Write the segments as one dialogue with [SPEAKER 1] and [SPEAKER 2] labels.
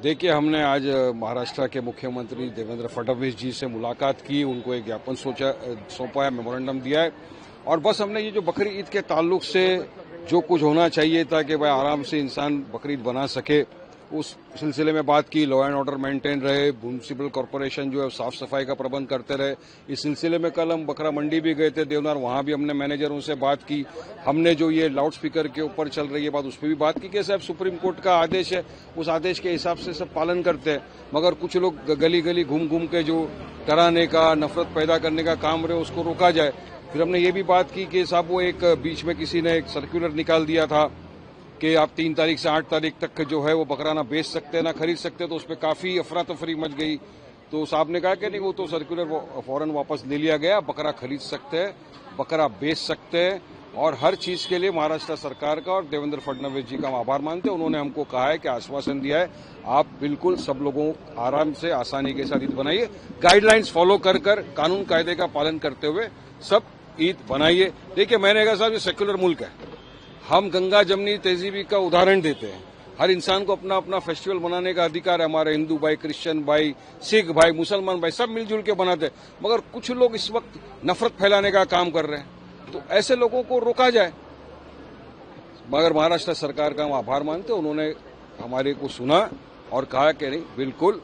[SPEAKER 1] देखिए, हमने आज महाराष्ट्र के मुख्यमंत्री देवेंद्र फडणवीस जी से मुलाकात की, उनको एक ज्ञापन सौंपा है, मेमोरेंडम दिया है और बस हमने ये जो बकरी ईद के ताल्लुक से जो कुछ होना चाहिए था कि भाई आराम से इंसान बकरी ईद बना सके, उस सिलसिले में बात की। लॉ एंड ऑर्डर मेंटेन रहे, म्युनिसिपल कॉर्पोरेशन जो है साफ सफाई का प्रबंध करते रहे। इस सिलसिले में कल हम बकरा मंडी भी गए थे देवनार, वहां भी हमने मैनेजरों से बात की। हमने जो ये लाउड स्पीकर के ऊपर चल रही है बात, उस पर भी बात की कि साहब सुप्रीम कोर्ट का आदेश है, उस आदेश के हिसाब से सब पालन करते हैं, मगर कुछ लोग गली गली घूम घूम के जो डराने का, नफरत पैदा करने का काम रहे उसको रोका जाए। फिर हमने ये भी बात की कि साहब वो एक बीच में किसी ने एक सर्कुलर निकाल दिया था कि आप 3 तारीख से 8 तारीख तक जो है वो बकरा ना बेच सकते ना खरीद सकते, तो उस पर काफी अफरा तफरी मच गई। तो साहब ने कहा कि नहीं, वो तो सर्कुलर फौरन वापस ले लिया गया, बकरा खरीद सकते हैं, बकरा बेच सकते हैं और हर चीज के लिए महाराष्ट्र सरकार का और देवेंद्र फडणवीस जी का हम आभार मानते हैं। उन्होंने हमको कहा है कि आश्वासन दिया है, आप बिल्कुल सब लोगों आराम से आसानी के साथ ईद बनाइए, गाइडलाइंस फॉलो कर कानून कायदे का पालन करते हुए सब ईद बनाइए। देखिए, मैंने कहा साहब ये सेक्युलर मुल्क है, हम गंगा जमनी तहजीबी का उदाहरण देते हैं। हर इंसान को अपना अपना फेस्टिवल मनाने का अधिकार है। हमारे हिंदू भाई, क्रिश्चियन भाई, सिख भाई, मुसलमान भाई सब मिलजुल के बनाते हैं, मगर कुछ लोग इस वक्त नफरत फैलाने का काम कर रहे हैं, तो ऐसे लोगों को रोका जाए। मगर महाराष्ट्र सरकार का हम आभार मानते हैं, उन्होंने हमारे को सुना और कहा कि नहीं, बिल्कुल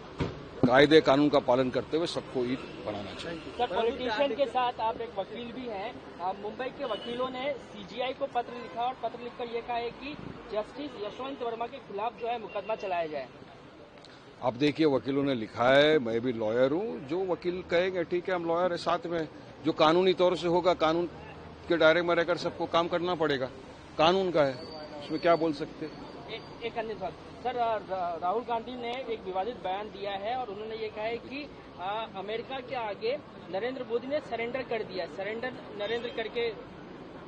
[SPEAKER 1] कायदे कानून का पालन करते हुए सबको ईद बनाना चाहिए।
[SPEAKER 2] सर, पॉलिटिशियन के साथ आप एक वकील भी हैं। मुंबई के वकीलों ने सीजीआई को पत्र लिखा और पत्र लिखकर ये कहा है कि जस्टिस यशवंत वर्मा के खिलाफ जो है मुकदमा चलाया जाए।
[SPEAKER 1] अब देखिए, वकीलों ने लिखा है, मैं भी लॉयर हूं, जो वकील कहेंगे ठीक है, हम लॉयर है, साथ में जो कानूनी तौर से होगा, कानून के दायरे में रहकर सबको काम करना पड़ेगा, कानून का है, उसमें क्या बोल सकते।
[SPEAKER 2] एक अन्य सवाल सर, राहुल गांधी ने एक विवादित बयान दिया है और उन्होंने ये कहा है कि अमेरिका के आगे नरेंद्र मोदी ने सरेंडर कर दिया, सरेंडर नरेंद्र करके।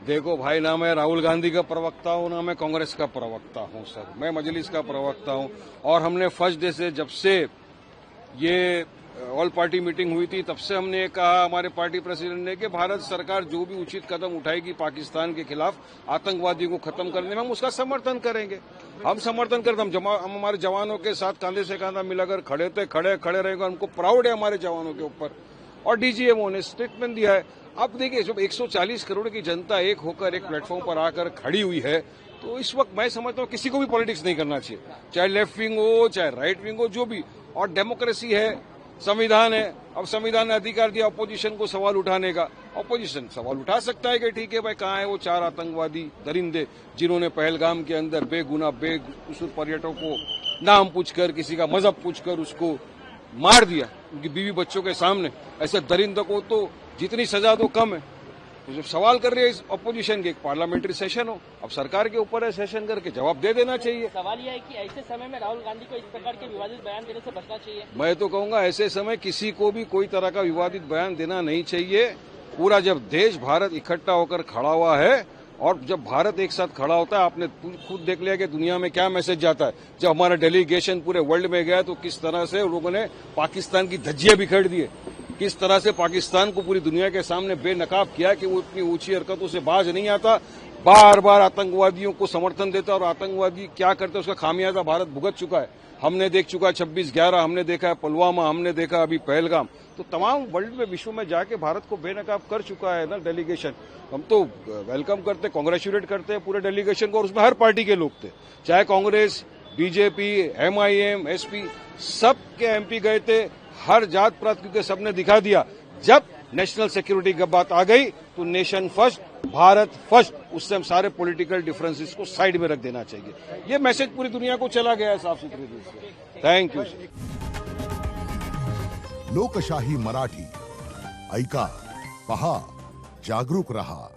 [SPEAKER 1] देखो भाई, ना मैं राहुल गांधी का प्रवक्ता हूं, ना मैं कांग्रेस का प्रवक्ता हूं सर, मैं मजलिस का प्रवक्ता हूं। और हमने फर्स्ट डे से, जब से ये ऑल पार्टी मीटिंग हुई थी, तब से हमने कहा, हमारे पार्टी प्रेसिडेंट ने, कि भारत सरकार जो भी उचित कदम उठाएगी पाकिस्तान के खिलाफ, आतंकवादियों को खत्म करने में, हम उसका समर्थन करेंगे। हम समर्थन करते, हम हमारे जवानों के साथ कंधे से कंधा मिलाकर खड़े थे, खड़े रहेंगे। हमको प्राउड है हमारे जवानों के ऊपर। और डीजीएमओ ने स्टेटमेंट दिया है। अब देखिए, जब 140 करोड़ की जनता एक होकर एक प्लेटफॉर्म पर आकर खड़ी हुई है, तो इस वक्त मैं समझता हूँ किसी को भी पॉलिटिक्स नहीं करना चाहिए, चाहे लेफ्ट विंग हो, चाहे राइट विंग हो, जो भी। और डेमोक्रेसी है, संविधान है। अब संविधान ने अधिकार दिया अपोजिशन को सवाल उठाने का, अपोजिशन सवाल उठा सकता है कि ठीक है भाई, कहाँ है वो 4 आतंकवादी दरिंदे जिन्होंने पहलगाम के अंदर बेगुनाह बेकसूर पर्यटकों को नाम पूछकर, किसी का मजहब पूछकर उसको मार दिया, उनकी बीवी बच्चों के सामने। ऐसे दरिंदों को तो जितनी सजा दो कम है। तो जब सवाल कर रही है इस अपोजिशन के, एक पार्लियामेंट्री सेशन हो, अब सरकार के ऊपर है, सेशन करके जवाब दे देना चाहिए।
[SPEAKER 2] सवाल यह है कि ऐसे समय में राहुल गांधी को इस प्रकार के विवादित बयान देने से बचना चाहिए।
[SPEAKER 1] मैं तो कहूंगा ऐसे समय किसी को भी कोई तरह का विवादित बयान देना नहीं चाहिए। पूरा जब देश भारत इकट्ठा होकर खड़ा हुआ है, और जब भारत एक साथ खड़ा होता है, आपने खुद देख लिया कि दुनिया में क्या मैसेज जाता है। जब हमारा डेलीगेशन पूरे वर्ल्ड में गया, तो किस तरह से लोगों ने पाकिस्तान की धज्जियां बिखेर दिए, किस तरह से पाकिस्तान को पूरी दुनिया के सामने बेनकाब किया कि वो इतनी ऊंची हरकतों से बाज नहीं आता, बार बार आतंकवादियों को समर्थन देता, और आतंकवादी क्या करते उसका खामियाजा भारत भुगत चुका है। हमने देख चुका 26/11, हमने देखा है पुलवामा, हमने देखा अभी पहलगाम। तो तमाम वर्ल्ड में, विश्व में जाके भारत को बेनकाब कर चुका है ना डेलीगेशन। हम तो वेलकम करते, कांग्रेचुलेट करते हैं पूरे डेलीगेशन को, और उसमें हर पार्टी के लोग थे, चाहे कांग्रेस, बीजेपी, MIM, SP, सब के MP गए थे, हर जात पात, क्योंकि सबने दिखा दिया जब नेशनल सिक्योरिटी की बात आ गई तो नेशन फर्स्ट, भारत फर्स्ट, उससे हम सारे पॉलिटिकल डिफरेंसेस को साइड में रख देना चाहिए। ये मैसेज पूरी दुनिया को चला गया है साफ सुथरे रूप से। Thank you.
[SPEAKER 3] लोकशाही मराठी ऐका, पहा, जागरूक रहा।